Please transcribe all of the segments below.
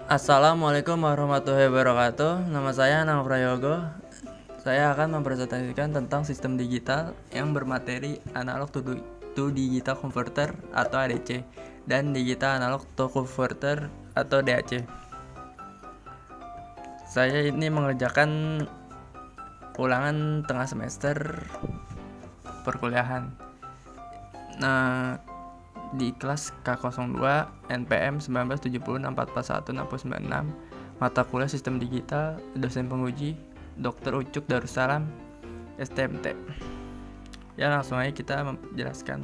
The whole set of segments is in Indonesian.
Assalamualaikum warahmatullahi wabarakatuh. Nama saya Anang Prayogo. Saya akan mempresentasikan tentang sistem digital yang bermateri analog to digital converter atau ADC dan digital analog to converter atau DAC. Saya ini mengerjakan ulangan tengah semester perkuliahan. Nah, di kelas K02 NPM 1976441696 mata kuliah sistem digital, dosen penguji Dr. Ucuk Darussalam STMT. Ya, langsung aja kita menjelaskan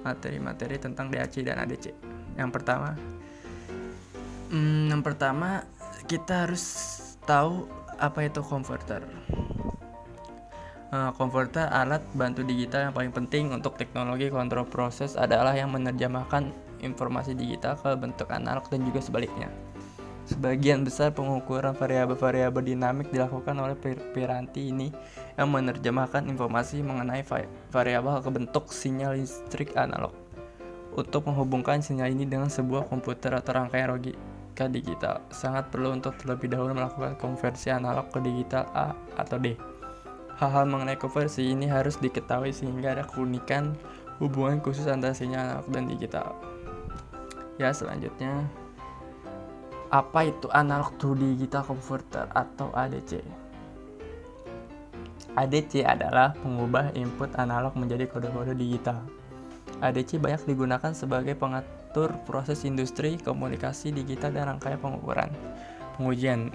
materi-materi tentang DAC dan ADC. Yang pertama kita harus tahu apa itu converter. Converter alat bantu digital yang paling penting untuk teknologi kontrol proses adalah yang menerjemahkan informasi digital ke bentuk analog dan juga sebaliknya. Sebagian besar pengukuran variabel-variabel dinamik dilakukan oleh piranti ini yang menerjemahkan informasi mengenai variabel ke bentuk sinyal listrik analog. Untuk menghubungkan sinyal ini dengan sebuah komputer atau rangkaian logika digital, sangat perlu untuk terlebih dahulu melakukan konversi analog ke digital A atau D. Hal-hal mengenai konversi ini harus diketahui sehingga ada keunikan hubungan khusus antara sinyal analog dan digital. Ya, selanjutnya, apa itu analog to digital converter atau ADC? ADC adalah pengubah input analog menjadi kode-kode digital. ADC banyak digunakan sebagai pengatur proses industri, komunikasi digital, dan rangkaian pengujian.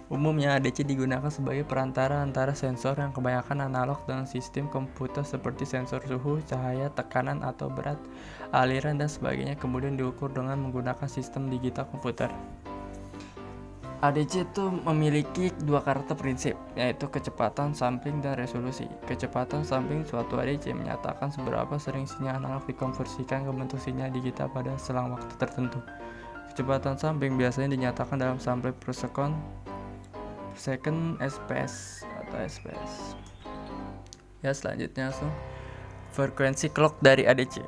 Umumnya ADC digunakan sebagai perantara antara sensor yang kebanyakan analog dengan sistem komputer seperti sensor suhu, cahaya, tekanan atau berat, aliran, dan sebagainya, kemudian diukur dengan menggunakan sistem digital komputer. ADC itu memiliki dua karakter prinsip, yaitu kecepatan sampling dan resolusi. Kecepatan sampling suatu ADC menyatakan seberapa sering sinyal analog dikonversikan ke bentuk sinyal digital pada selang waktu tertentu. Kecepatan sampling biasanya dinyatakan dalam sampling per second SPS atau SPS. Ya, selanjutnya frekuensi clock dari ADC.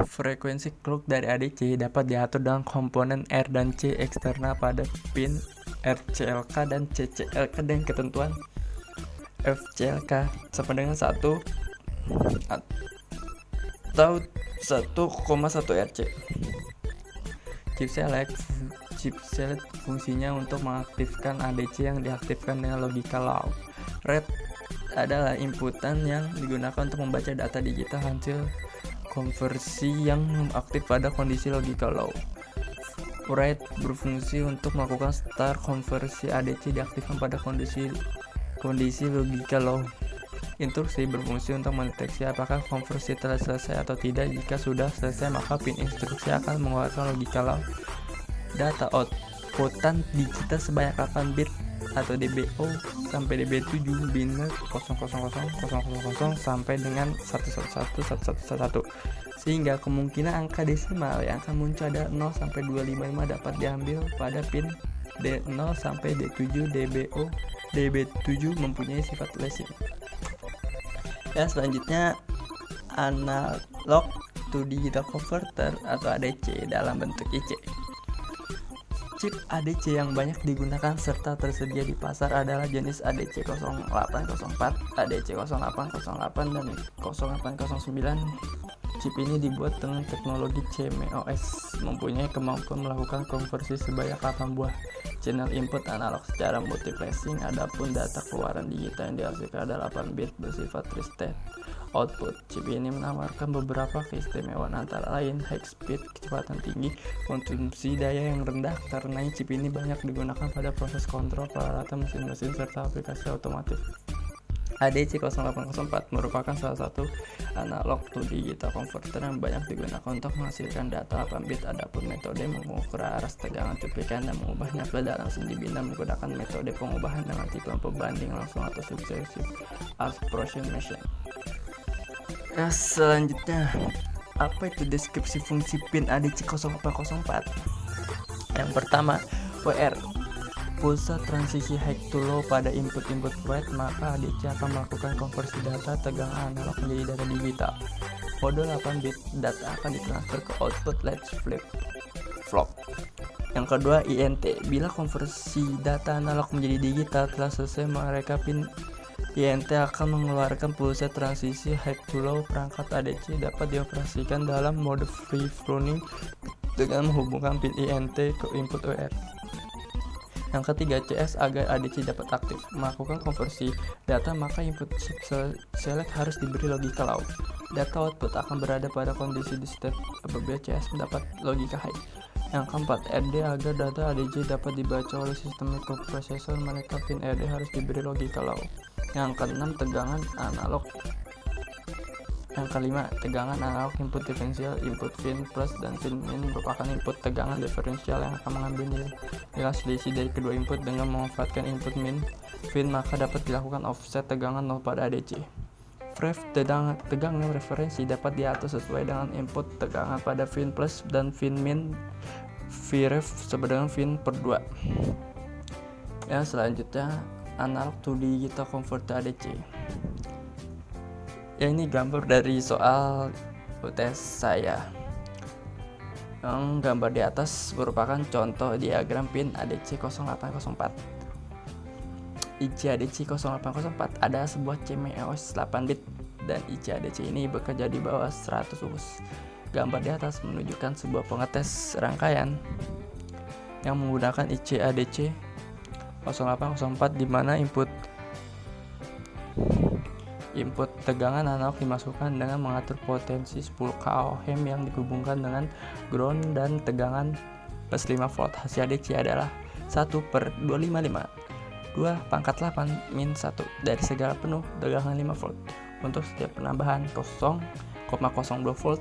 Frekuensi clock dari ADC dapat diatur dengan komponen R dan C eksternal pada pin RCLK dan CCLK dengan ketentuan FCLK sama dengan 1 atau 1,1 RC. Chipset fungsinya untuk mengaktifkan ADC yang diaktifkan dengan logical low. Read adalah inputan yang digunakan untuk membaca data digital hasil konversi yang aktif pada kondisi logical low. Write berfungsi untuk melakukan start konversi ADC diaktifkan pada kondisi logical low. Instruksi berfungsi untuk mendeteksi apakah konversi telah selesai atau tidak. Jika sudah selesai, maka pin instruksi akan mengeluarkan logical low. Data outputan digital sebanyak 8 bit atau DBO sampai DB7 biner 000000 sampai dengan 1111111, sehingga kemungkinan angka desimal yang akan muncul ada 0 sampai 255 dapat diambil pada pin D0 sampai D7. DBO DB7 mempunyai sifat lacing. Ya, selanjutnya analog to digital converter atau ADC dalam bentuk IC. Chip ADC yang banyak digunakan serta tersedia di pasar adalah jenis ADC 0804, ADC 0808, dan 0809. Chip ini dibuat dengan teknologi CMOS, mempunyai kemampuan melakukan konversi sebanyak 8 buah channel input analog secara multiplexing. Adapun data keluaran digital yang dihasilkan ada 8 bit bersifat three-state output. Chip ini menawarkan beberapa keistimewaan antara lain high speed, kecepatan tinggi, konsumsi daya yang rendah. Karena chip ini banyak digunakan pada proses kontrol peralatan mesin-mesin serta aplikasi otomotif. ADC 0804 merupakan salah satu analog to digital converter yang banyak digunakan untuk menghasilkan data 8 bit. Adapun metode mengukur aras tegangan cuplikan dan mengubahnya ke dalam sendi bina menggunakan metode pengubahan dengan tipe pembanding langsung atau successive approximation. Nah, selanjutnya, apa itu deskripsi fungsi pin ADC 0804? Yang pertama, WR, pulsa transisi high to low pada input write, maka ADC akan melakukan konversi data tegangan analog menjadi data digital. kode 8 bit data akan ditransfer ke output latch flip-flop. Yang kedua, INT. Bila konversi data analog menjadi digital telah selesai, maka pin INT akan mengeluarkan pulsa transisi high to low. Perangkat ADC dapat dioperasikan dalam mode free floating dengan menghubungkan pin INT ke input UR. Yang ketiga, CS. Agar ADC dapat aktif melakukan konversi data, maka input select harus diberi logika low. Data output akan berada pada kondisi di state apabila CS mendapat logika high. Yang keempat, RD. Agar data ADC dapat dibaca oleh sistem microprocessor, maka pin RD harus diberi logika low. Yang keenam, tegangan analog. Yang kelima, tegangan analog input diferensial. Input fin plus dan fin min merupakan input tegangan diferensial yang akan mengambil nilai selisih dari kedua input. Dengan memanfaatkan input min fin, maka dapat dilakukan offset tegangan 0 pada ADC. Ref. Tegangan referensi dapat diatur sesuai dengan input tegangan pada fin plus dan fin min. Vref sama dengan fin per 2. Yang selanjutnya, analog to digital converter ADC. Ya, ini gambar dari soal UTS saya. Yang gambar di atas merupakan contoh diagram pin ADC 0804. IC ADC 0804 ada sebuah CMOS 8 bit dan IC ADC ini bekerja di bawah 100 US. Gambar di atas menunjukkan sebuah pengetes rangkaian yang menggunakan IC ADC 0804 di mana input tegangan analog dimasukkan dengan mengatur potensi 10 k ohm yang dihubungkan dengan ground dan tegangan plus 5 volt. Hasil ADC adalah 1/255 2/8 min 1 dari segala penuh tegangan 5 volt. Untuk setiap penambahan 0,02 volt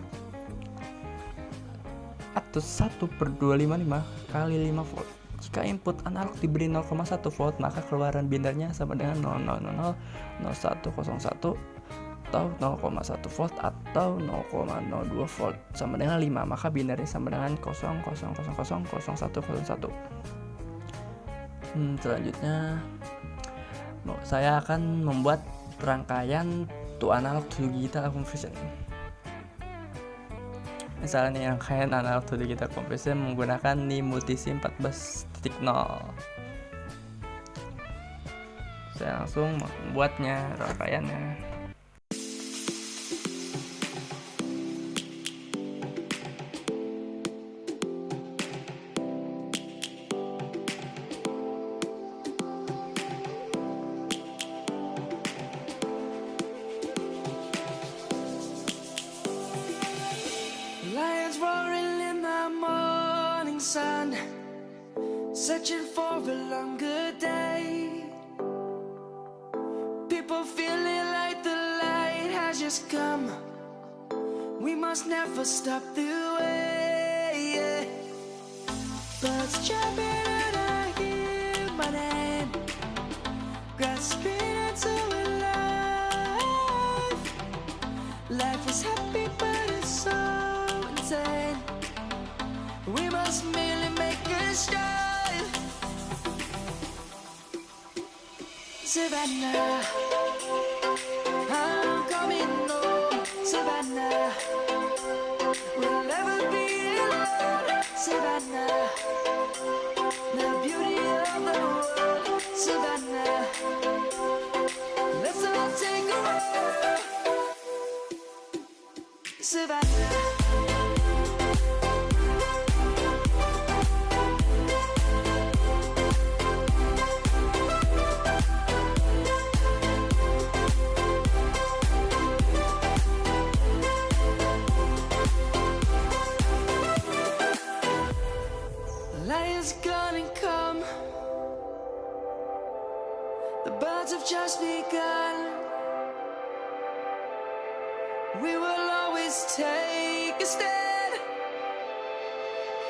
atau 1/255 kali 5 volt. Jika input analog diberi 0,1 volt, maka keluaran binarnya sama dengan 0,000 0101 atau 0,1 volt atau 0,02 volt sama dengan 5, maka binarnya sama dengan 0,0000101. Selanjutnya saya akan membuat rangkaian to analog to digital conversion. Misalnya nih, rangkaian analog to digital conversion menggunakan NIM multisim 14.0. Saya langsung membuatnya, rangkaiannya. Lions roaring in the morning sun, searching for a longer day. People feeling like the light has just come. We must never stop the way. Birds chirping and I hear my name, grasping into life. Life is happy but it's so insane. We must merely make a start. Savannah, I'm coming home. Savannah, we'll never be alone. Savannah, the beauty of the world. Savannah, let's all take a walk. Savannah. Lion's gonna come. The birds have just begun. We will always take a stand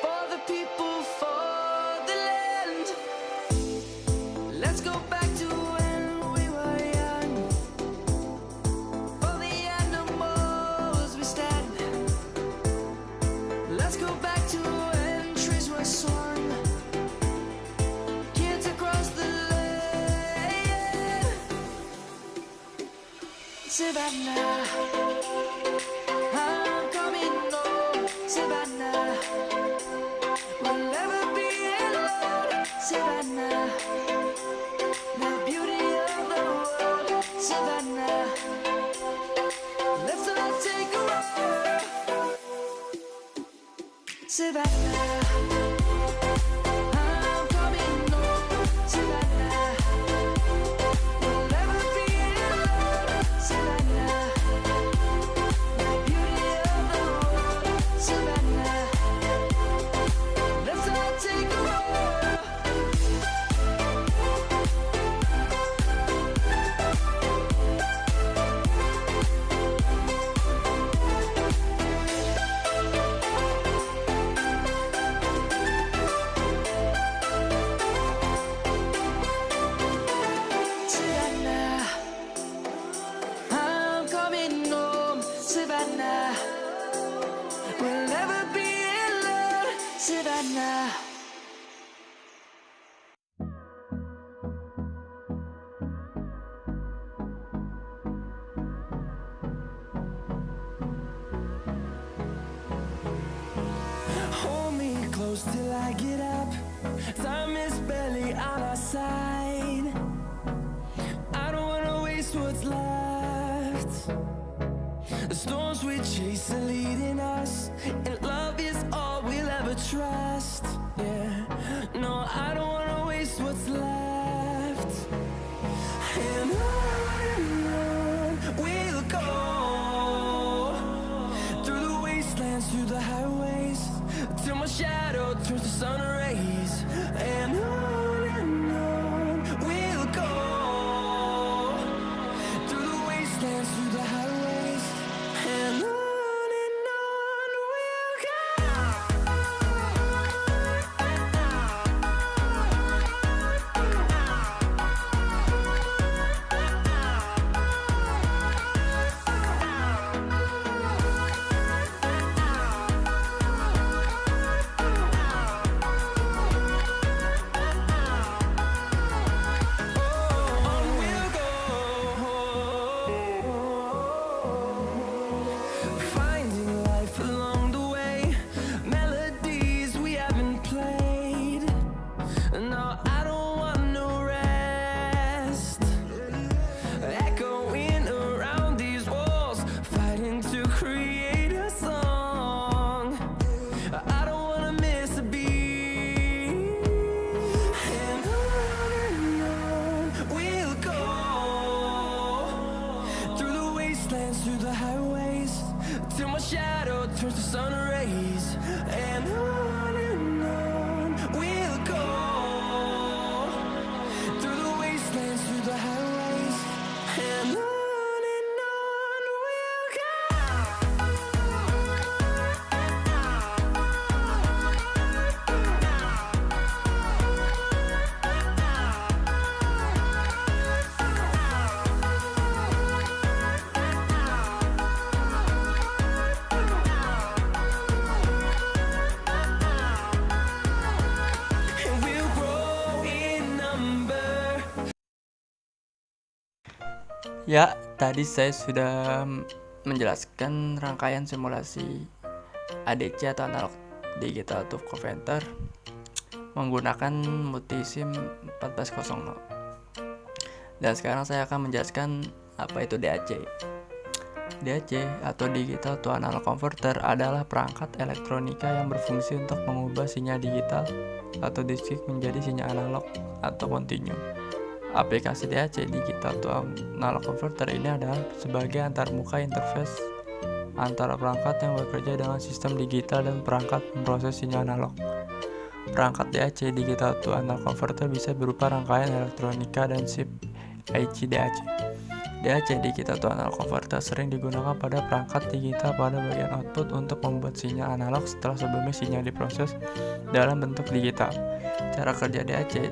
for the people, for the land. Let's go back to when we were young. For the animals we stand. Let's go back to when trees were swung. Kids across the land. Savannah, Savannah. I'm coming home, Savannah. We'll never be alone, Savannah. The beauty of the world, Savannah. Let's all take a walk. Savannah, I'm coming home, Savannah. We'll never be alone, Savannah. Hold me close till I get up. Time is barely on our side. I don't wanna waste what's left. The storms we chase are leading us, and love is all we'll ever trust. Yeah, no, I don't wanna waste what's left. And on we'll go, through the wastelands, through the highways, till my shadow turns to sun rays. And on we'll go, through the wastelands, through the highways, and on we'll on we'll go, finding life along the way, melodies we haven't played. No, I don't want no rest, echoing around these walls, fighting to create a song. I don't wanna miss a beat. And on we'll go, through the wastelands, through the highways, till my shadow turns to sun rays. And on we'll go, through the wastelands, through the highways, and on we'll go. And we'll grow in number. Ya, tadi saya sudah menjelaskan rangkaian simulasi ADC atau analog digital to converter menggunakan multisim 1400. Dan sekarang saya akan menjelaskan apa itu DAC. DAC atau digital to analog converter adalah perangkat elektronika yang berfungsi untuk mengubah sinyal digital atau diskrit menjadi sinyal analog atau kontinu. Aplikasi DAC digital to analog converter ini adalah sebagai antarmuka interface antara perangkat yang bekerja dengan sistem digital dan perangkat memproses sinyal analog. Perangkat DAC digital to analog converter bisa berupa rangkaian elektronika dan chip IC DAC. DAC digital to analog converter sering digunakan pada perangkat digital pada bagian output untuk membuat sinyal analog setelah sebelumnya sinyal diproses dalam bentuk digital. Cara kerja DAC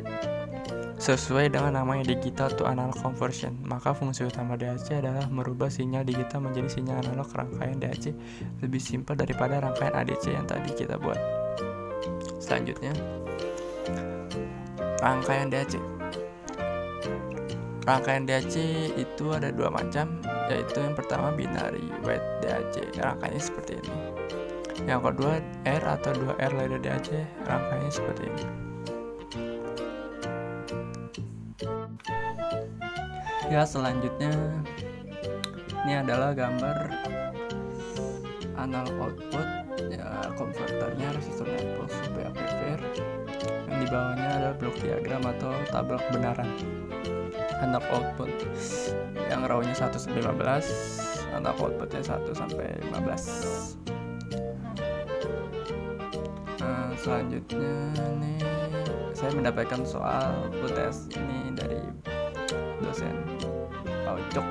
sesuai dengan namanya digital to analog conversion, maka fungsi utama DAC adalah merubah sinyal digital menjadi sinyal analog. Rangkaian DAC lebih simpel daripada rangkaian ADC yang tadi kita buat. Selanjutnya, rangkaian DAC. Rangkaian DAC itu ada dua macam, yaitu yang pertama binary wide DAC, rangkaiannya seperti ini. Yang kedua R atau 2R ladder DAC, rangkaiannya seperti ini. Ya, selanjutnya ini adalah gambar analog output Ya, konverternya resistor net plus supaya prefer. Yang di bawahnya adalah blok diagram atau tabel kebenaran. Analog output yang raw-nya 1 sampai 15, analog outputnya 1 sampai 15. Selanjutnya nih saya mendapatkan soal UTS ini dari dosen Pak Ucok.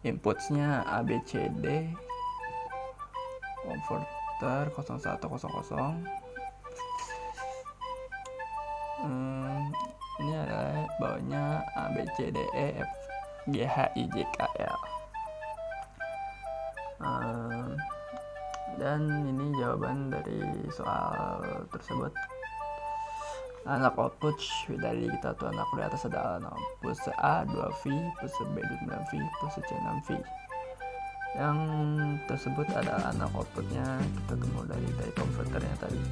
Inputsnya ABCD, converter 0100. Ini adalah bawahnya ABCDE F G H I J K L. Dan ini jawaban dari soal tersebut. Anak output dari kita tuh anak di atas ada pulse A 2V, pulse B 9V, pulse C 6V. Yang tersebut adalah anak outputnya kita temu dari konverternya tadi.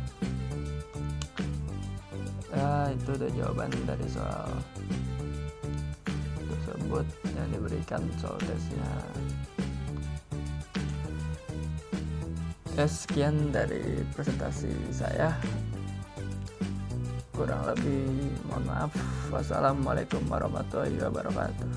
Ya, itu udah jawaban dari soal tersebut yang diberikan soal tesnya. Sekian dari presentasi saya. Kurang lebih mohon maaf. Wassalamualaikum warahmatullahi wabarakatuh.